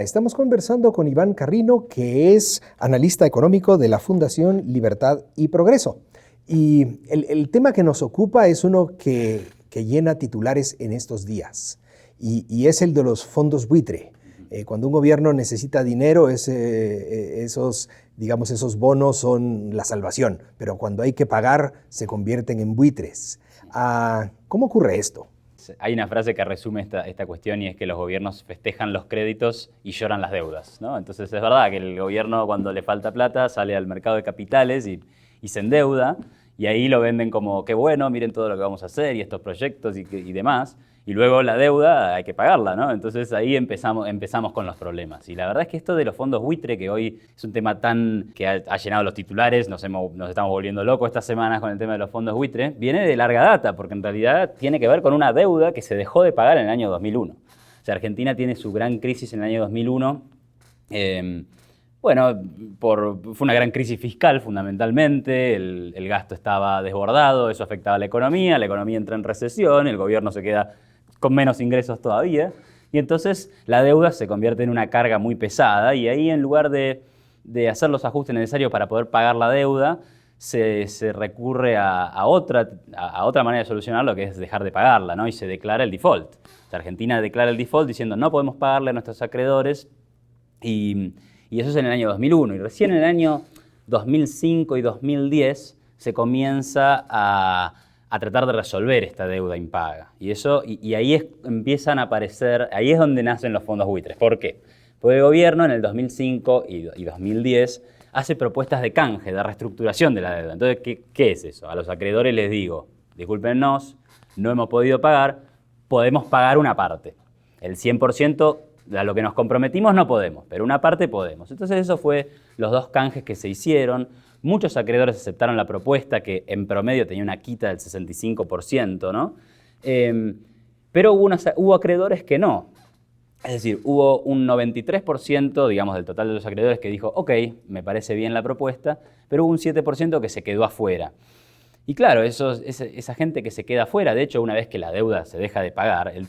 Estamos conversando con Iván Carrino, que es analista económico de la Fundación Libertad y Progreso. Y el tema que nos ocupa es uno que llena titulares en estos días, y es el de los fondos buitre. Cuando un gobierno necesita dinero, esos bonos son la salvación, pero cuando hay que pagar, se convierten en buitres. ¿Cómo ocurre esto? Hay una frase que resume esta cuestión, y es que los gobiernos festejan los créditos y lloran las deudas, ¿no? Entonces es verdad que el gobierno, cuando le falta plata, sale al mercado de capitales y se endeuda, y ahí lo venden como qué bueno, miren todo lo que vamos a hacer y estos proyectos y demás. Y luego la deuda hay que pagarla, ¿no? Entonces ahí empezamos con los problemas. Y la verdad es que esto de los fondos buitre, que hoy es un tema que ha llenado los titulares, nos estamos volviendo locos estas semanas con el tema de los fondos buitre, viene de larga data, porque en realidad tiene que ver con una deuda que se dejó de pagar en el año 2001. O sea, Argentina tiene su gran crisis en el año 2001. Fue una gran crisis fiscal fundamentalmente, el gasto estaba desbordado, eso afectaba a la economía entra en recesión, el gobierno se queda con menos ingresos todavía, y entonces la deuda se convierte en una carga muy pesada, y ahí, en lugar de hacer los ajustes necesarios para poder pagar la deuda, se recurre a otra manera de solucionarlo, que es dejar de pagarla, ¿no? Y se declara el default. O sea, Argentina declara el default diciendo no podemos pagarle a nuestros acreedores, y eso es en el año 2001. Y recién en el año 2005 y 2010 se comienza a tratar de resolver esta deuda impaga. Y ahí empiezan a aparecer, ahí es donde nacen los fondos buitres. ¿Por qué? Porque el gobierno en el 2005 y 2010 hace propuestas de canje, de reestructuración de la deuda. Entonces, ¿qué es eso? A los acreedores les digo, discúlpennos, no hemos podido pagar, podemos pagar una parte. El 100% a lo que nos comprometimos no podemos, pero una parte podemos. Entonces eso fue los dos canjes que se hicieron. Muchos acreedores aceptaron la propuesta, que en promedio tenía una quita del 65%, ¿no? Pero hubo acreedores que no. Es decir, hubo un 93%, digamos, del total de los acreedores que dijo, ok, me parece bien la propuesta, pero hubo un 7% que se quedó afuera. Y claro, esa gente que se queda afuera, de hecho, una vez que la deuda se deja de pagar, el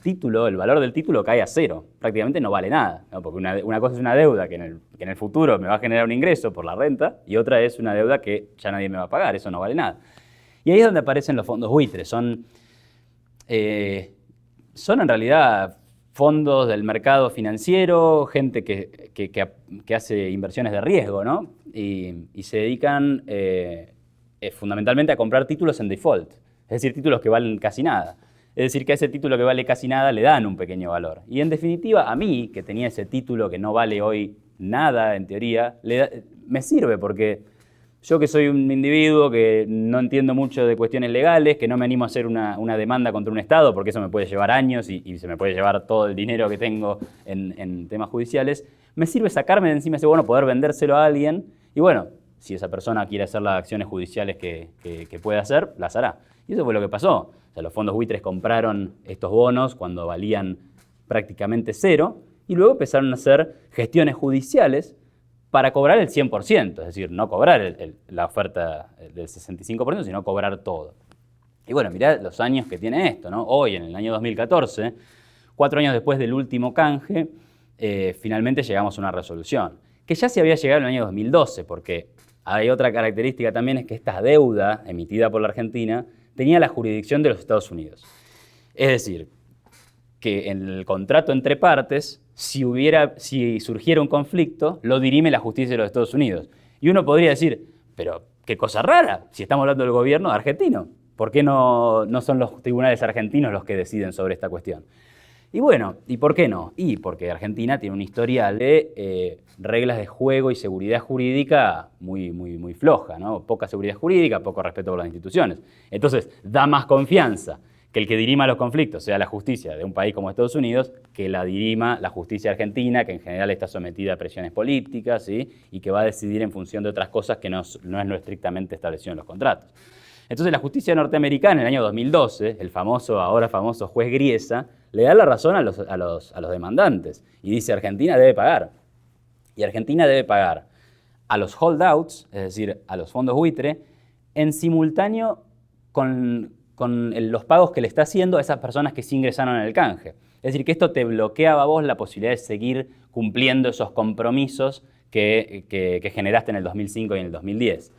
valor del título cae a cero. Prácticamente no vale nada, ¿no? Porque una cosa es una deuda que en el futuro me va a generar un ingreso por la renta, y otra es una deuda que ya nadie me va a pagar, eso no vale nada. Y ahí es donde aparecen los fondos buitres. Son en realidad fondos del mercado financiero, gente que hace inversiones de riesgo, ¿no? Y se dedican fundamentalmente a comprar títulos en default, es decir, títulos que valen casi nada. Es decir, que a ese título que vale casi nada le dan un pequeño valor. Y en definitiva, a mí, que tenía ese título que no vale hoy nada, en teoría, me sirve, porque yo, que soy un individuo que no entiendo mucho de cuestiones legales, que no me animo a hacer una demanda contra un Estado, porque eso me puede llevar años y se me puede llevar todo el dinero que tengo en temas judiciales, me sirve sacarme de encima ese bono, poder vendérselo a alguien, y bueno, si esa persona quiere hacer las acciones judiciales que puede hacer, las hará. Y eso fue lo que pasó. O sea, los fondos buitres compraron estos bonos cuando valían prácticamente cero, y luego empezaron a hacer gestiones judiciales para cobrar el 100%, es decir, no cobrar la oferta del 65%, sino cobrar todo. Y bueno, mirá los años que tiene esto, ¿no? Hoy, en el año 2014, 4 años después del último canje, finalmente llegamos a una resolución, que ya se había llegado en el año 2012, porque hay otra característica también, es que esta deuda emitida por la Argentina tenía la jurisdicción de los Estados Unidos. Es decir, que en el contrato entre partes, si surgiera un conflicto, lo dirime la justicia de los Estados Unidos. Y uno podría decir, pero qué cosa rara, si estamos hablando del gobierno argentino, ¿por qué no son los tribunales argentinos los que deciden sobre esta cuestión? Y bueno, ¿y por qué no? Y porque Argentina tiene un historial de reglas de juego y seguridad jurídica muy floja, ¿no? Poca seguridad jurídica, poco respeto por las instituciones. Entonces, da más confianza que el que dirima los conflictos sea la justicia de un país como Estados Unidos, que la dirima la justicia argentina, que en general está sometida a presiones políticas, ¿sí? Y que va a decidir en función de otras cosas que no es lo estrictamente establecido en los contratos. Entonces, la justicia norteamericana, en el año 2012, el ahora famoso juez Griesa, le da la razón a los demandantes y dice: Argentina debe pagar. Y Argentina debe pagar a los holdouts, es decir, a los fondos buitre, en simultáneo con los pagos que le está haciendo a esas personas que sí ingresaron en el canje. Es decir, que esto te bloqueaba a vos la posibilidad de seguir cumpliendo esos compromisos que generaste en el 2005 y en el 2010.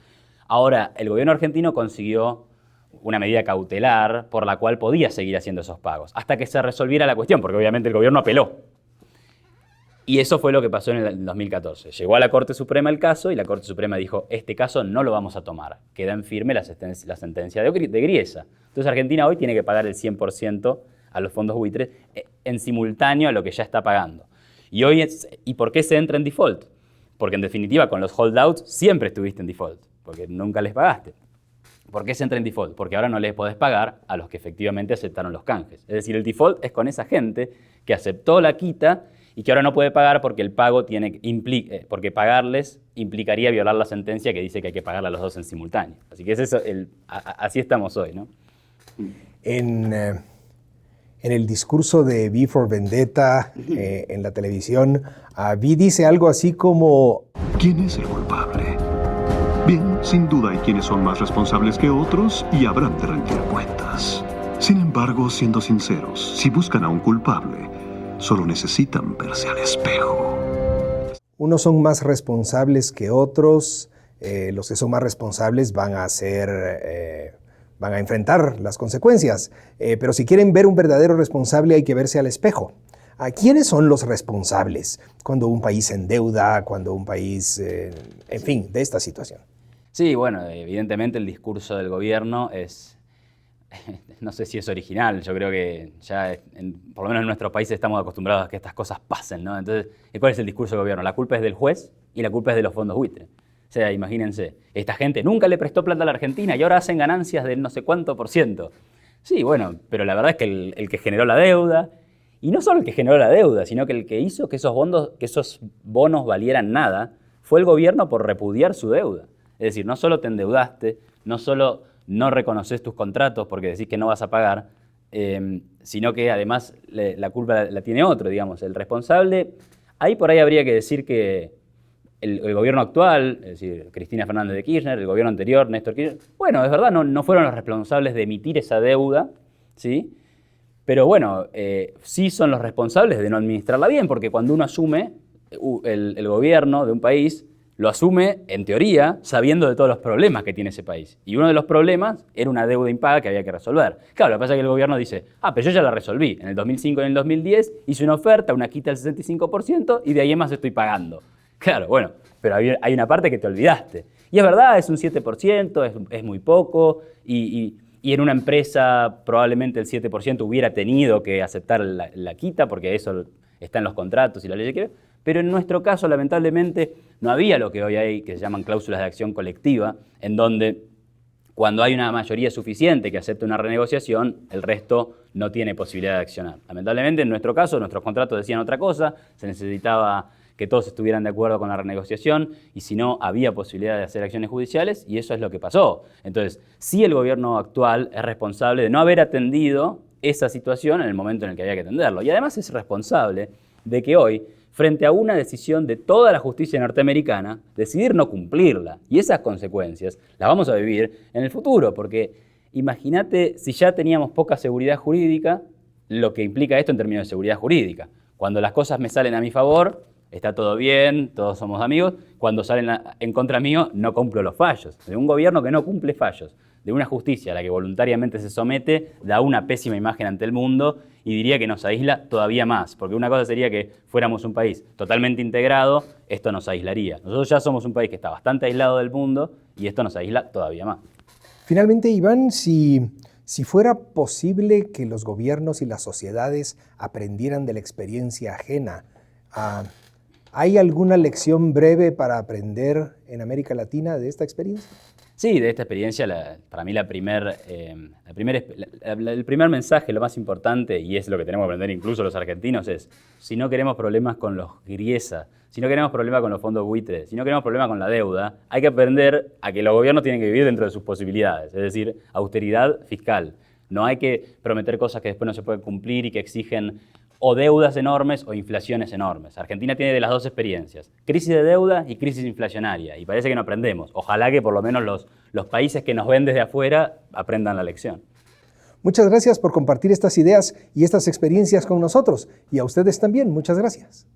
Ahora, el gobierno argentino consiguió una medida cautelar por la cual podía seguir haciendo esos pagos, hasta que se resolviera la cuestión, porque obviamente el gobierno apeló. Y eso fue lo que pasó en el 2014. Llegó a la Corte Suprema el caso y la Corte Suprema dijo, este caso no lo vamos a tomar. Queda en firme la sentencia de Griesa. Entonces Argentina hoy tiene que pagar el 100% a los fondos buitres en simultáneo a lo que ya está pagando. ¿Y por qué se entra en default? Porque en definitiva con los holdouts siempre estuviste en default, porque nunca les pagaste. ¿Por qué se entra en default? Porque ahora no les podés pagar a los que efectivamente aceptaron los canjes. Es decir, el default es con esa gente que aceptó la quita y que ahora no puede pagar porque el pago porque pagarles implicaría violar la sentencia que dice que hay que pagarle a los dos en simultáneo. Así que es eso, así estamos hoy, ¿no? En el discurso de V for Vendetta en la televisión, V dice algo así como... ¿Quién es el culpable? Bien, sin duda hay quienes son más responsables que otros y habrán de rendir cuentas. Sin embargo, siendo sinceros, si buscan a un culpable, solo necesitan verse al espejo. Unos son más responsables que otros. Los que son más responsables van a enfrentar las consecuencias. Pero si quieren ver un verdadero responsable, hay que verse al espejo. ¿A quiénes son los responsables cuando un país se endeuda, cuando un país, en fin, de esta situación? Sí, bueno, evidentemente el discurso del gobierno es, no sé si es original, yo creo que ya, por lo menos en nuestros países estamos acostumbrados a que estas cosas pasen, ¿no? Entonces, ¿cuál es el discurso del gobierno? La culpa es del juez y la culpa es de los fondos buitre. O sea, imagínense, esta gente nunca le prestó plata a la Argentina y ahora hacen ganancias del no sé cuánto %. Sí, bueno, pero la verdad es que el que generó la deuda, y no solo el que generó la deuda, sino que el que hizo que esos bonos valieran nada, fue el gobierno por repudiar su deuda. Es decir, no solo te endeudaste, no solo no reconoces tus contratos porque decís que no vas a pagar, sino que además la culpa la tiene otro, digamos. El responsable, ahí por ahí habría que decir que el gobierno actual, es decir, Cristina Fernández de Kirchner, el gobierno anterior, Néstor Kirchner, bueno, es verdad, no fueron los responsables de emitir esa deuda, ¿sí? Pero bueno, sí son los responsables de no administrarla bien, porque cuando uno asume el gobierno de un país, lo asume, en teoría, sabiendo de todos los problemas que tiene ese país. Y uno de los problemas era una deuda impaga que había que resolver. Claro, lo que pasa es que el gobierno dice, pero yo ya la resolví. En el 2005 y en el 2010 hice una oferta, una quita del 65% y de ahí en más estoy pagando. Claro, bueno, pero hay una parte que te olvidaste. Y es verdad, es un 7%, es muy poco, y en una empresa probablemente el 7% hubiera tenido que aceptar la quita, porque eso está en los contratos y la ley que... Pero en nuestro caso, lamentablemente, no había lo que hoy hay, que se llaman cláusulas de acción colectiva, en donde cuando hay una mayoría suficiente que acepte una renegociación, el resto no tiene posibilidad de accionar. Lamentablemente, en nuestro caso, nuestros contratos decían otra cosa, se necesitaba que todos estuvieran de acuerdo con la renegociación y si no, había posibilidad de hacer acciones judiciales y eso es lo que pasó. Entonces, sí el gobierno actual es responsable de no haber atendido esa situación en el momento en el que había que atenderlo. Y además es responsable de que hoy, frente a una decisión de toda la justicia norteamericana, decidir no cumplirla. Y esas consecuencias las vamos a vivir en el futuro, porque imagínate si ya teníamos poca seguridad jurídica, lo que implica esto en términos de seguridad jurídica. Cuando las cosas me salen a mi favor, está todo bien, todos somos amigos. Cuando salen en contra mío, no cumplo los fallos. De un gobierno que no cumple fallos, de una justicia a la que voluntariamente se somete, da una pésima imagen ante el mundo y diría que nos aísla todavía más, porque una cosa sería que fuéramos un país totalmente integrado, esto nos aislaría. Nosotros ya somos un país que está bastante aislado del mundo y esto nos aísla todavía más. Finalmente, Iván, si fuera posible que los gobiernos y las sociedades aprendieran de la experiencia ajena, ¿hay alguna lección breve para aprender en América Latina de esta experiencia? Sí, de esta experiencia, para mí el primer mensaje, lo más importante, y es lo que tenemos que aprender incluso los argentinos, es si no queremos problemas con los Griesa, si no queremos problemas con los fondos buitres, si no queremos problemas con la deuda, hay que aprender a que los gobiernos tienen que vivir dentro de sus posibilidades, es decir, austeridad fiscal. No hay que prometer cosas que después no se pueden cumplir y que exigen o deudas enormes o inflaciones enormes. Argentina tiene de las dos experiencias, crisis de deuda y crisis inflacionaria, y parece que no aprendemos. Ojalá que por lo menos los países que nos ven desde afuera aprendan la lección. Muchas gracias por compartir estas ideas y estas experiencias con nosotros. Y a ustedes también, muchas gracias.